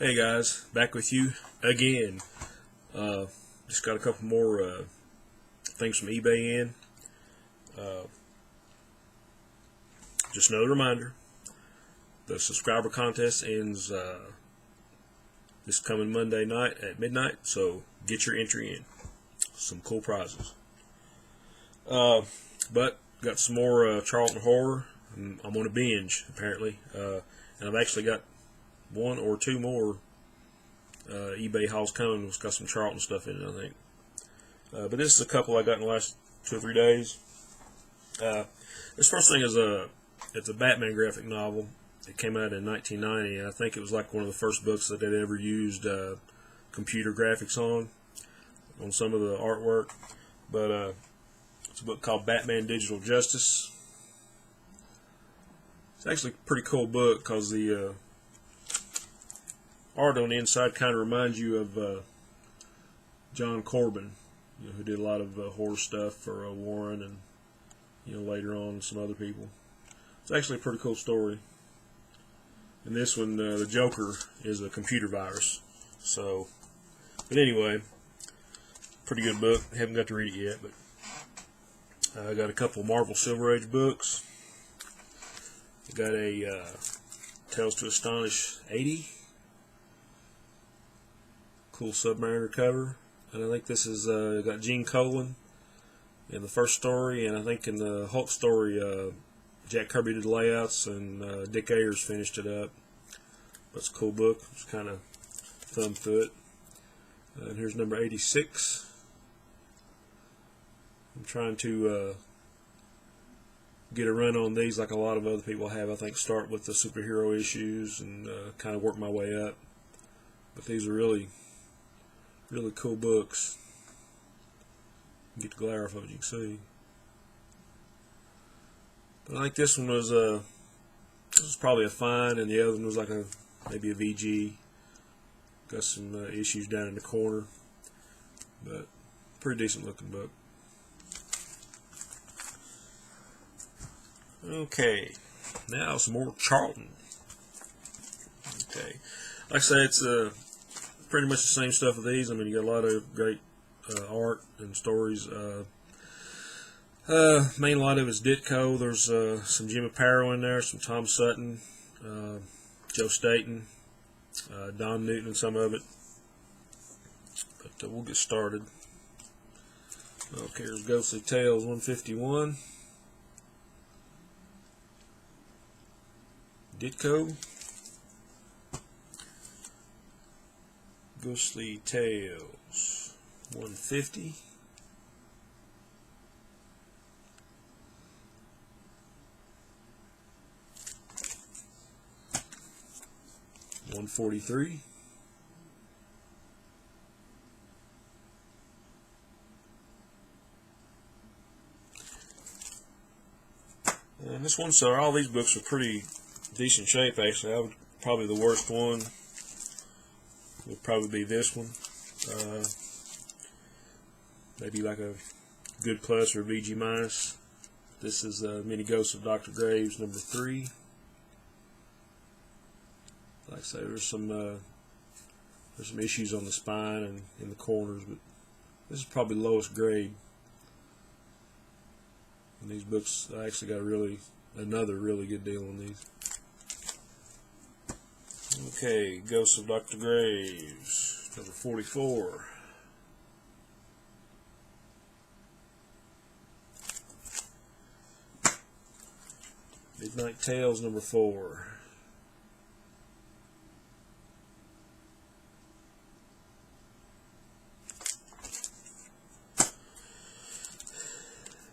Hey guys, back with you again. Just got a couple more things from eBay in. Just another reminder, the subscriber contest ends this coming Monday night at midnight, so get your entry in. Some cool prizes. But got some more Charlton horror. I'm on a binge apparently, and I've actually got one or two more eBay hauls coming. It's got some Charlton stuff in it, I think. But this is a couple I got in the last 2 or 3 days. This first thing is it's a Batman graphic novel. It came out in 1990, and I think it was like one of the first books that they'd ever used computer graphics on some of the artwork. But it's a book called Batman Digital Justice. It's actually a pretty cool book because the art on the inside kind of reminds you of John Corbin, who did a lot of horror stuff for Warren and later on some other people. It's actually a pretty cool story. And this one, the Joker is a computer virus. So, but anyway, pretty good book. Haven't got to read it yet, but I got a couple Marvel Silver Age books. I got a Tales to Astonish 80. Cool Submariner cover. And I think this is got Gene Colan in the first story, and I think in the Hulk story, Jack Kirby did the layouts, and Dick Ayers finished it up. But it's a cool book. It's kind of thumb through it. And here's number 86. I'm trying to get a run on these like a lot of other people have. I think start with the superhero issues and kind of work my way up. But these are really cool books. Get the glare off of it, you can see. But I think this one was probably a fine, and the other one was like maybe a VG. Got some issues down in the corner, but pretty decent looking book. Okay, now some more Charlton. Okay, like I say, it's pretty much the same stuff with these. I mean, you got a lot of great art and stories. Main lot of it is Ditko. There's some Jim Aparo in there, some Tom Sutton, Joe Staton, Don Newton, and some of it. But we'll get started. Okay, here's Ghostly Tales 151. Ditko. Ghostly Tales 150. $143. And this one, so all these books are pretty decent shape actually. Probably the worst one would probably be this one. Maybe like a good plus or a VG minus. This is Mini Ghosts of Dr. Graves number 3. Like I say, there's some issues on the spine and in the corners, but this is probably lowest grade. And these books, I actually got another really good deal on these. Okay, Ghosts of Dr. Graves, number 44. Midnight Tales, number 4.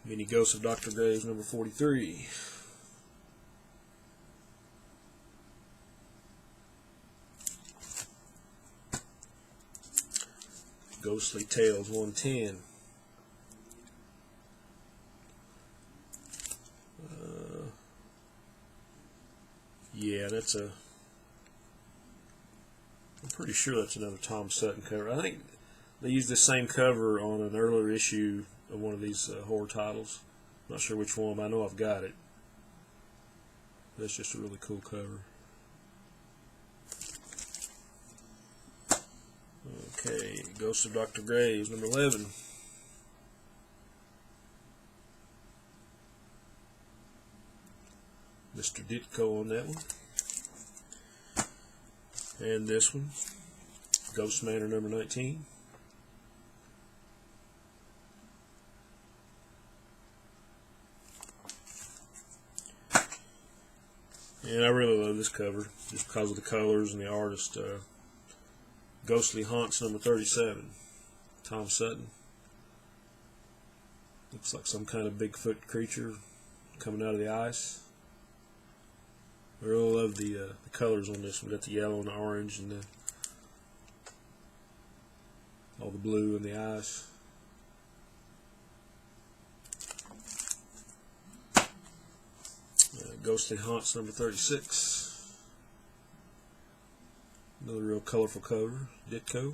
Mini Ghosts of Dr. Graves, number 43. Ghostly Tales 110. Yeah, I'm pretty sure that's another Tom Sutton cover. I think they used the same cover on an earlier issue of one of these horror titles. Not sure which one, but I know I've got it. That's just a really cool cover. Ghost of Dr. Graves, number 11. Mr. Ditko on that one. And this one, Ghost Manor, number 19. And I really love this cover, just because of the colors and the artist. Ghostly Haunts, number 37. Tom Sutton. Looks like some kind of Bigfoot creature coming out of the ice. I really love the colors on this one. Got the yellow and the orange and all the blue and the ice. Ghostly Haunts, number 36. Another real colorful cover. Ditko.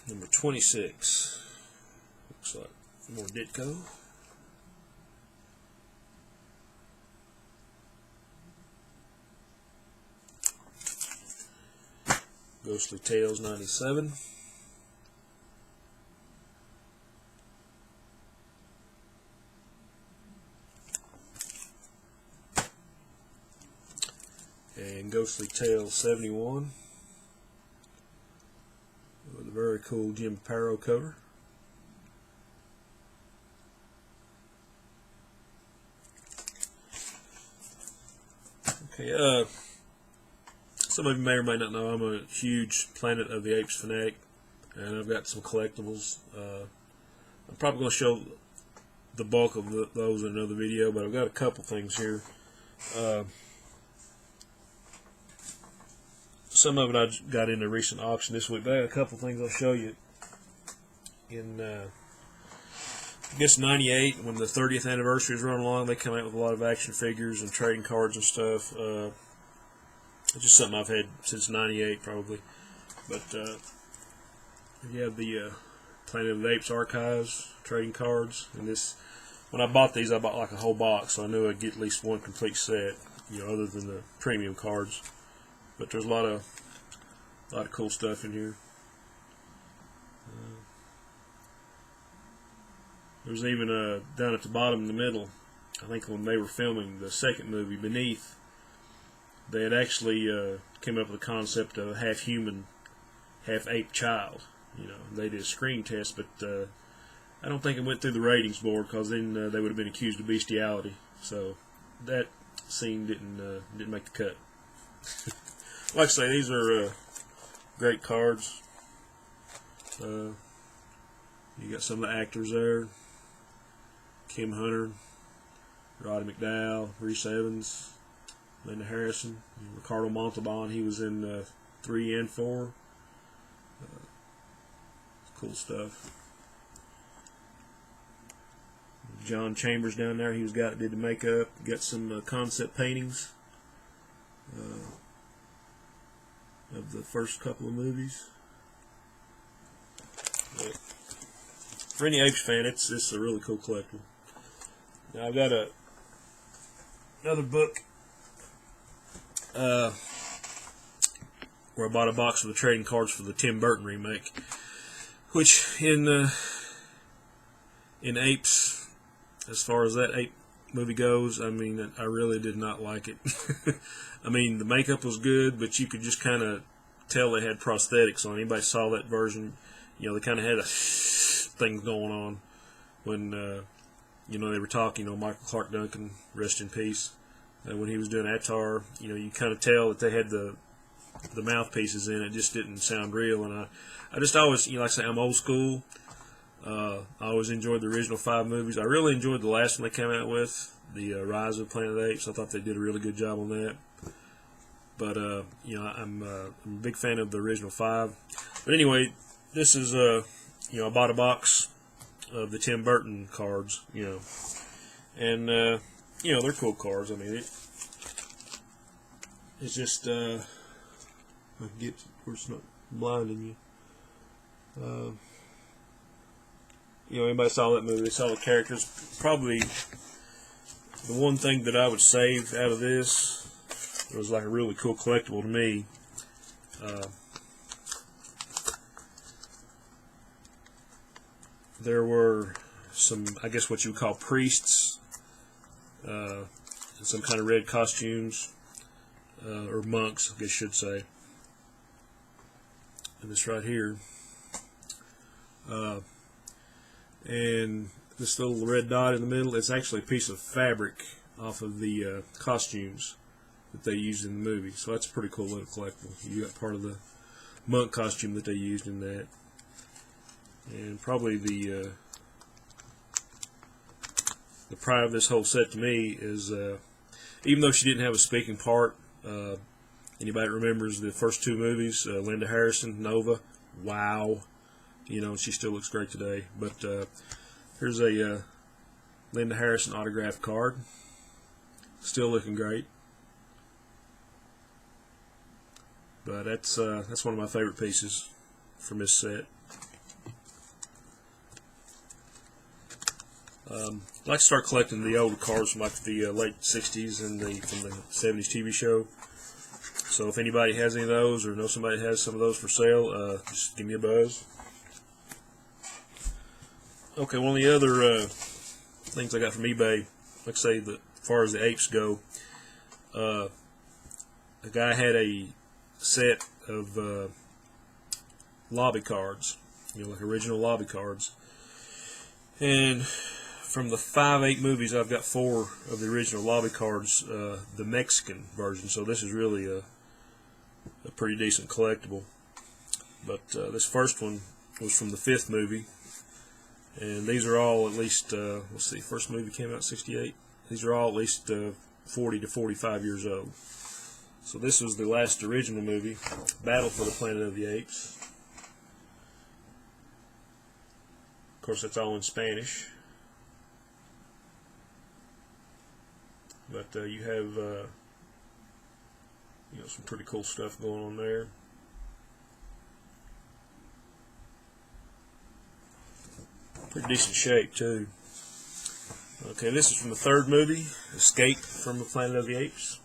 Number 26. Looks like more Ditko. Ghostly Tales, 97. And Ghostly Tales 71 with a very cool Jim Aparo cover. Okay, some of you may or may not know I'm a huge Planet of the Apes fanatic, and I've got some collectibles. I'm probably going to show the bulk of those in another video, but I've got a couple things here. Some of it I got in a recent auction this week, but I got a couple things I'll show you. In, I guess, 98, when the 30th anniversary is running along, they come out with a lot of action figures and trading cards and stuff. It's just something I've had since 98, probably. But you have the Planet of the Apes archives, trading cards. And this, when I bought these, I bought like a whole box, so I knew I'd get at least one complete set, you know, other than the premium cards. But there's a lot of cool stuff in here. There's even down at the bottom in the middle, I think when they were filming the second movie, Beneath, they had actually came up with the concept of a half human, half ape child. You know, they did a screen test, but I don't think it went through the ratings board, because then they would have been accused of bestiality. So that scene didn't make the cut. Like I say, these are great cards. You got some of the actors there: Kim Hunter, Roddy McDowall, Rhys Evans, Linda Harrison, Ricardo Montalban. He was in 3 and 4. Cool stuff. John Chambers down there. He did the makeup. Got some concept paintings of the first couple of movies. But for any Apes fan, this is a really cool collectible. Now I've got another book where I bought a box of the trading cards for the Tim Burton remake, which in Apes, as far as that ape movie goes, I mean, I really did not like it. I mean, the makeup was good, but you could just kind of tell they had prosthetics on. Anybody saw that version, you know, they kind of had a thing going on when, you know, they were talking. You know, Michael Clark Duncan, rest in peace, when he was doing Atar, you know, you kind of tell that they had the mouthpieces in. It just didn't sound real. And I just always, you know, like I say, I'm old school. I always enjoyed the original 5 movies. I really enjoyed the last one they came out with, the Rise of the Planet of the Apes. I thought they did a really good job on that. But you know, I'm a big fan of the original 5. But anyway, this is you know, I bought a box of the Tim Burton cards, you know, and you know, they're cool cards. I mean, it's just I can get where it's not blinding you. You know, anybody saw that movie, they saw the characters. Probably the one thing that I would save out of this It was like a really cool collectible to me. There were some, I guess what you would call priests, in some kind of red costumes, or monks, I guess you should say. And this right here. And this little red dot in the middle, it's actually a piece of fabric off of the costumes that they used in the movie. So that's a pretty cool little collectible. You got part of the monk costume that they used in that. And probably the pride of this whole set to me is, even though she didn't have a speaking part, anybody remembers the first two movies, Linda Harrison, Nova, wow, you know, she still looks great today. But here's a Linda Harrison autographed card, still looking great. But that's one of my favorite pieces from this set. I'd like to start collecting the older cards from like the late 60s and from the 70s TV show. So if anybody has any of those or know somebody has some of those for sale, just give me a buzz. Okay, one of the other things I got from eBay, like I say, as far as the Apes go, a guy had a set of lobby cards, you know, like original lobby cards. And from the 5 movies, I've got 4 of the original lobby cards, the Mexican version. So this is really a pretty decent collectible. But this first one was from the 5th movie. And these are all at least, let's see, first movie came out in '68. These are all at least 40 to 45 years old. So this was the last original movie, Battle for the Planet of the Apes. Of course, that's all in Spanish. But you have you know, some pretty cool stuff going on there. Pretty decent shape too. Okay, this is from the 3rd movie, Escape from the Planet of the Apes.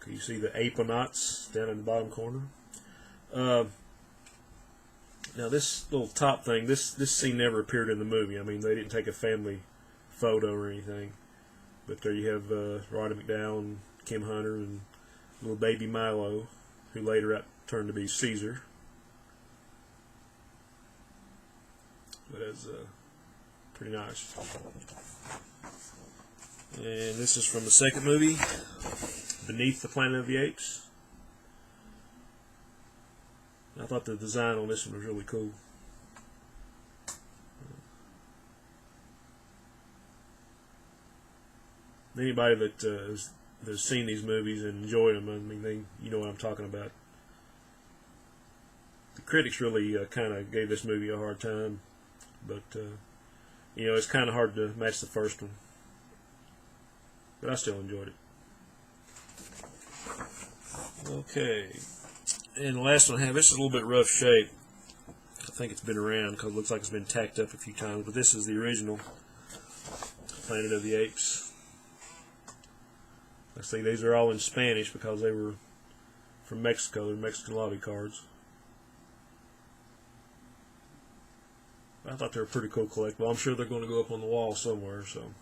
Okay, you see the aponauts down in the bottom corner. Now this little top thing, this scene never appeared in the movie. I mean, they didn't take a family photo or anything. But there you have Roddy McDowell and Kim Hunter and little baby Milo, who later turned to be Caesar. But that's pretty nice. And this is from the 2nd movie, Beneath the Planet of the Apes. I thought the design on this one was really cool. Anybody that has seen these movies and enjoyed them, I mean, you know what I'm talking about. The critics really kind of gave this movie a hard time, but you know, it's kind of hard to match the first one. But I still enjoyed it. Okay. And the last one I have, this is a little bit rough shape. I think it's been around because it looks like it's been tacked up a few times. But this is the original Planet of the Apes. I see these are all in Spanish because they were from Mexico. They're Mexican lobby cards. I thought they were pretty cool collectible. I'm sure they're going to go up on the wall somewhere. So,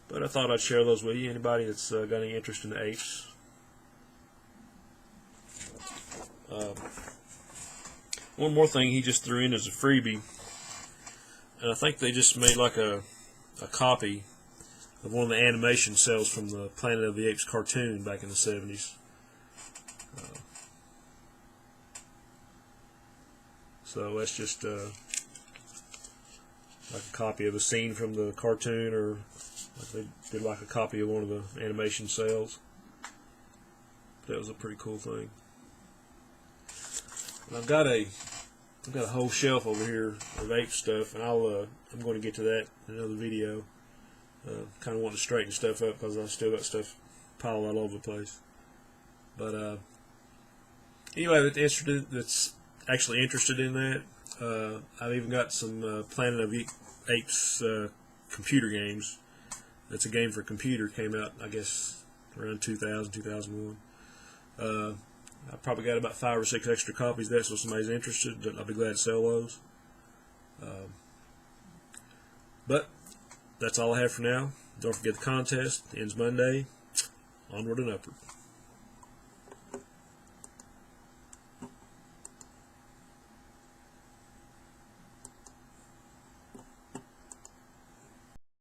but I thought I'd share those with you. Anybody that's got any interest in the apes. One more thing he just threw in as a freebie, and I think they just made like a copy of one of the animation cells from the Planet of the Apes cartoon back in the 70s. So that's just like a copy of a scene from the cartoon, or like they did like a copy of one of the animation cells. That was a pretty cool thing. And I've got a whole shelf over here of ape stuff, and I'm going to get to that in another video. Kind of want to straighten stuff up because I've still got stuff piled all over the place. But anyway, that's actually interested in that, I've even got some Planet of Apes computer games. It's a game for a computer. Came out, I guess, around 2000, 2001. I probably got about 5 or 6 extra copies of that, so if somebody's interested, I'll be glad to sell those. But that's all I have for now. Don't forget the contest. It ends Monday. Onward and upward.